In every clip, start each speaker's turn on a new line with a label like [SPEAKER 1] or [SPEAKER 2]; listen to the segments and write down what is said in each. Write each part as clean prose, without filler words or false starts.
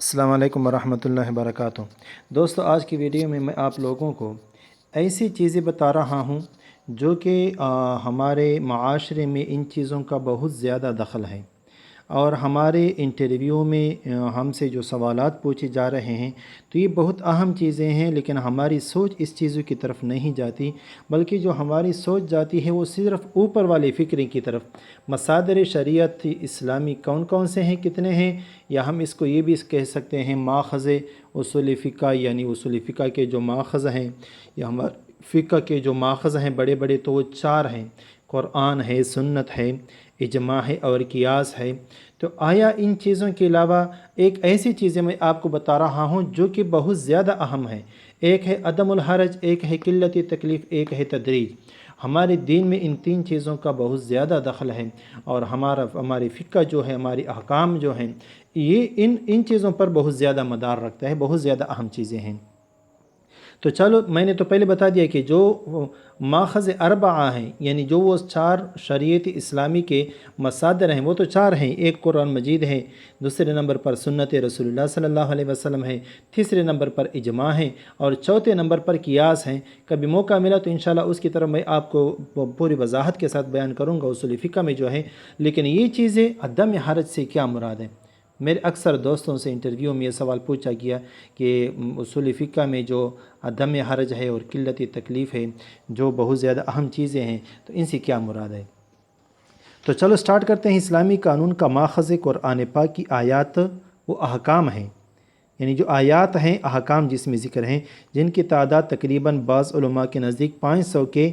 [SPEAKER 1] السلام علیکم ورحمۃ اللہ وبرکاتہ۔ دوستو، آج کی ویڈیو میں آپ لوگوں کو ایسی چیزیں بتا رہا ہوں جو کہ ہمارے معاشرے میں ان چیزوں کا بہت زیادہ دخل ہے، اور ہمارے انٹرویو میں ہم سے جو سوالات پوچھے جا رہے ہیں تو یہ بہت اہم چیزیں ہیں، لیکن ہماری سوچ اس چیزوں کی طرف نہیں جاتی، بلکہ جو ہماری سوچ جاتی ہے وہ صرف اوپر والے فکرے کی طرف۔ مصادر شریعت اسلامی کون کون سے ہیں، کتنے ہیں، یا ہم اس کو یہ بھی کہہ سکتے ہیں ماخذ اصول فقہ، یعنی اصول فقہ کے جو ماخذ ہیں یا ہمارے فقہ کے جو ماخذ ہیں بڑے بڑے، تو وہ چار ہیں: قرآن ہے، سنت ہے، اجماع ہے اور قیاس ہے۔ تو آیا ان چیزوں کے علاوہ ایک ایسی چیزیں میں آپ کو بتا رہا ہوں جو کہ بہت زیادہ اہم ہے۔ ایک ہے عدم الحرج، ایک ہے قلت تکلیف، ایک ہے تدریج۔ ہمارے دین میں ان تین چیزوں کا بہت زیادہ دخل ہے، اور ہماری فقہ جو ہے، ہماری احکام جو ہیں، یہ ان چیزوں پر بہت زیادہ مدار رکھتا ہے، بہت زیادہ اہم چیزیں ہیں۔ تو چلو، میں نے تو پہلے بتا دیا کہ جو ماخذ اربعہ ہیں، یعنی جو وہ چار شریعت اسلامی کے مصادر ہیں، وہ تو چار ہیں۔ ایک قرآن مجید ہے، دوسرے نمبر پر سنت رسول اللہ صلی اللہ علیہ وسلم ہے، تیسرے نمبر پر اجماع ہے، اور چوتھے نمبر پر قیاس ہیں۔ کبھی موقع ملا تو انشاءاللہ اس کی طرف میں آپ کو پوری وضاحت کے ساتھ بیان کروں گا اصول فقہ میں جو ہے۔ لیکن یہ چیزیں عدم حرج سے کیا مراد ہے؟ میرے اکثر دوستوں سے انٹرویو میں یہ سوال پوچھا گیا کہ اصول فقہ میں جو عدم حرج ہے اور قلت تکلیف ہے، جو بہت زیادہ اہم چیزیں ہیں، تو ان سے کیا مراد ہے؟ تو چلو سٹارٹ کرتے ہیں۔ اسلامی قانون کا ماخذ قرآن پاک کی آیات و احکام ہیں، یعنی جو آیات ہیں، احکام جس میں ذکر ہیں، جن کی تعداد تقریباً بعض علماء کے نزدیک 500 کے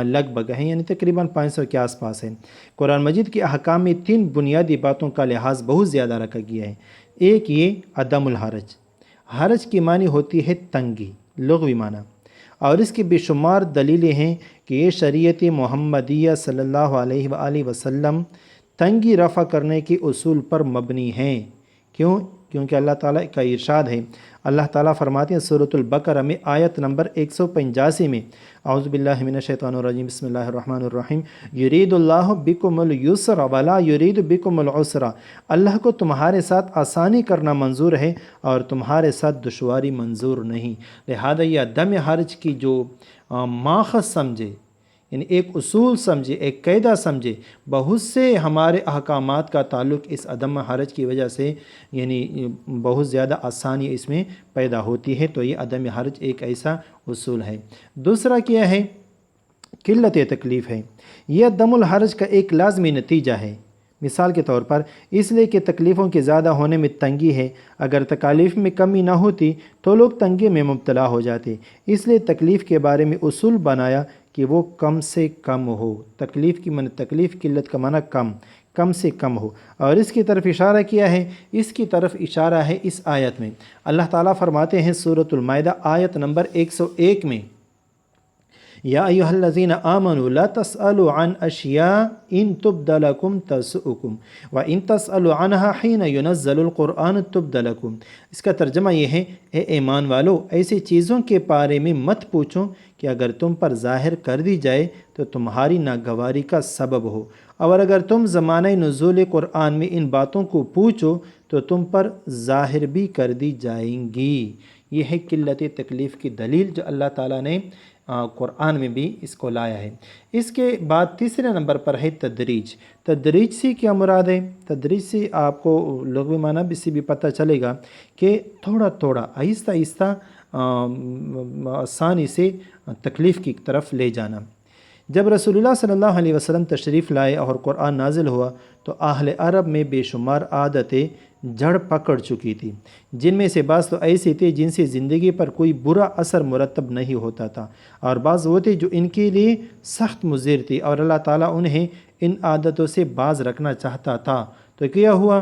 [SPEAKER 1] لگ بھگ ہیں، یعنی تقریباً 500 کے آس پاس ہیں۔ قرآن مجید کے احکام میں تین بنیادی باتوں کا لحاظ بہت زیادہ رکھا گیا ہے۔ ایک یہ عدم الحرج۔ حرج کی معنی ہوتی ہے تنگی، لغوی معنی، اور اس کی بے شمار دلیلیں ہیں کہ یہ شریعت محمدیہ صلی اللہ علیہ وآلہ وسلم تنگی رفع کرنے کے اصول پر مبنی ہیں۔ کیونکہ اللہ تعالیٰ کا ارشاد ہے، اللہ تعالیٰ فرماتے ہیں سورۃ البقرہ میں آیت نمبر 185 میں، اعوذ باللہ من الشیطان الرجیم، بسم اللہ الرحمن الرحیم، یرید اللہ بکم الیسر ولا یرید بکم العسر۔ اللہ کو تمہارے ساتھ آسانی کرنا منظور ہے اور تمہارے ساتھ دشواری منظور نہیں۔ لہذا یہ عدم حرج کی جو ماخذ سمجھے، یعنی ایک اصول سمجھے، ایک قاعدہ سمجھے، بہت سے ہمارے احکامات کا تعلق اس عدم حرج کی وجہ سے، یعنی بہت زیادہ آسانی اس میں پیدا ہوتی ہے۔ تو یہ عدم حرج ایک ایسا اصول ہے۔ دوسرا کیا ہے؟ قلت تکلیف ہے۔ یہ عدم الحرج کا ایک لازمی نتیجہ ہے۔ مثال کے طور پر، اس لیے کہ تکلیفوں کے زیادہ ہونے میں تنگی ہے، اگر تکالیف میں کمی نہ ہوتی تو لوگ تنگی میں مبتلا ہو جاتے، اس لیے تکلیف کے بارے میں اصول بنایا کہ وہ کم سے کم ہو۔ تکلیف کی معنی تکلیف، قلت کا معنی کم سے کم ہو، اور اس کی طرف اشارہ کیا ہے؟ اس کی طرف اشارہ ہے اس آیت میں۔ اللہ تعالیٰ فرماتے ہیں سورۃ المائدہ آیت نمبر 101 میں، یا ایھا الذین آمنوا لا تسألوا عن اشیاء ان تبد لکم تسؤکم وان تسألوا عنها حین ینزل القرآن تبد لکم۔ اس کا ترجمہ یہ ہے، اے ایمان والو، ایسی چیزوں کے بارے میں مت پوچھو کہ اگر تم پر ظاہر کر دی جائے تو تمہاری ناگواری کا سبب ہو، اور اگر تم زمانہ نزول قرآن میں ان باتوں کو پوچھو تو تم پر ظاہر بھی کر دی جائیں گی۔ یہ ہے قلت تکلیف کی دلیل جو اللہ تعالیٰ نے قرآن میں بھی اس کو لایا ہے۔ اس کے بعد تیسرے نمبر پر ہے تدریج۔ تدریج سے کیا مراد ہے؟ تدریج سے آپ کو لغوی معنی بھی سے بھی پتہ چلے گا کہ تھوڑا تھوڑا، آہستہ آہستہ، آسانی سے تکلیف کی طرف لے جانا۔ جب رسول اللہ صلی اللہ علیہ وسلم تشریف لائے اور قرآن نازل ہوا تو اہل عرب میں بے شمار عادتیں جڑ پکڑ چکی تھی، جن میں سے بعض تو ایسے تھے جن سے زندگی پر کوئی برا اثر مرتب نہیں ہوتا تھا، اور بعض وہ تھے جو ان کے لیے سخت مضر تھی، اور اللہ تعالیٰ انہیں ان عادتوں سے باز رکھنا چاہتا تھا۔ تو کیا ہوا؟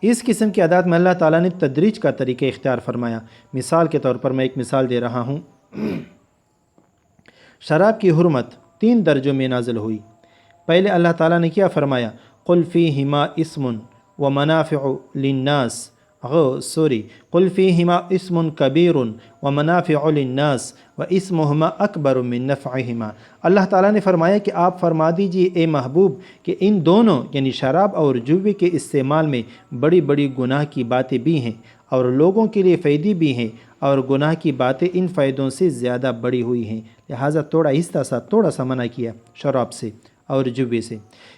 [SPEAKER 1] اس قسم کی عادات میں اللہ تعالیٰ نے تدریج کا طریقہ اختیار فرمایا۔ مثال کے طور پر میں ایک مثال دے رہا ہوں۔ شراب کی حرمت 3 درجوں میں نازل ہوئی۔ پہلے اللہ تعالیٰ نے کیا فرمایا؟ قل فیہما اسم ومنافع للناس، قل فیہما اسم کبیر ومنافع للناس واسمہما اکبر من نفعہما۔ اللہ تعالیٰ نے فرمایا کہ آپ فرما دیجئے اے محبوب کہ ان دونوں یعنی شراب اور جوے کے استعمال میں بڑی بڑی گناہ کی باتیں بھی ہیں اور لوگوں کے لیے فائدے بھی ہیں، اور گناہ کی باتیں ان فائدوں سے زیادہ بڑی ہوئی ہیں، لہٰذا تھوڑا سا منع کیا شراب سے اور جوے سے۔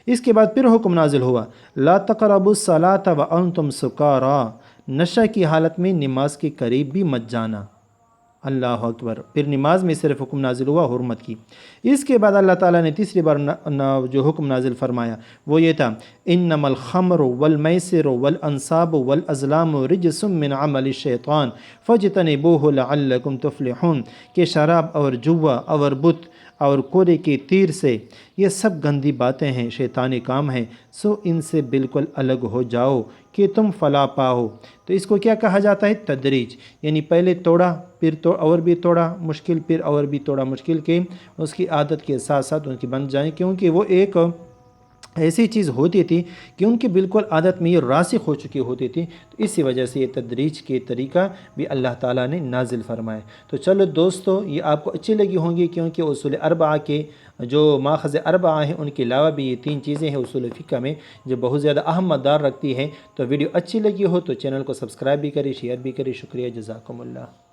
[SPEAKER 1] اس کے بعد پھر حکم نازل ہوا لا تقربوا الصلاۃ وانتم سکارا، نشہ کی حالت میں نماز کے قریب بھی مت جانا۔ اللہ اکبر، پھر نماز میں صرف حکم نازل ہوا حرمت کی۔ اس کے بعد اللہ تعالیٰ نے تیسری بار جو حکم نازل فرمایا وہ یہ تھا انما الخمر والمیسر والانصاب والازلام رجس من عمل الشیطان فاجتنبوہ لعلکم تفلحون، کہ شراب اور جوا اور بت اور کوڑے کے تیر سے یہ سب گندی باتیں ہیں، شیطانی کام ہیں، سو ان سے بالکل الگ ہو جاؤ کہ تم فلاح پاؤ۔ تو اس کو کیا کہا جاتا ہے؟ تدریج، یعنی پہلے توڑا، پھر تو اور بھی توڑا مشکل، پھر اور بھی توڑا مشکل، کہ اس کی عادت کے ساتھ ساتھ ان کی بن جائیں، کیونکہ وہ ایک ایسی چیز ہوتی تھی کہ ان کی بالکل عادت میں یہ راسخ ہو چکی ہوتی تھی، تو اسی وجہ سے یہ تدریج کے طریقہ بھی اللہ تعالیٰ نے نازل فرمائے۔ تو چلو دوستو، یہ آپ کو اچھی لگی ہوں گی، کیونکہ اصول اربعہ کے جو ماخذ اربعہ ہیں ان کے علاوہ بھی یہ 3 چیزیں ہیں اصول فقہ میں جو بہت زیادہ اہم مقدار رکھتی ہیں۔ تو ویڈیو اچھی لگی ہو تو چینل کو سبسکرائب بھی کریں، شیئر بھی کریں۔ شکریہ، جزاکم اللہ۔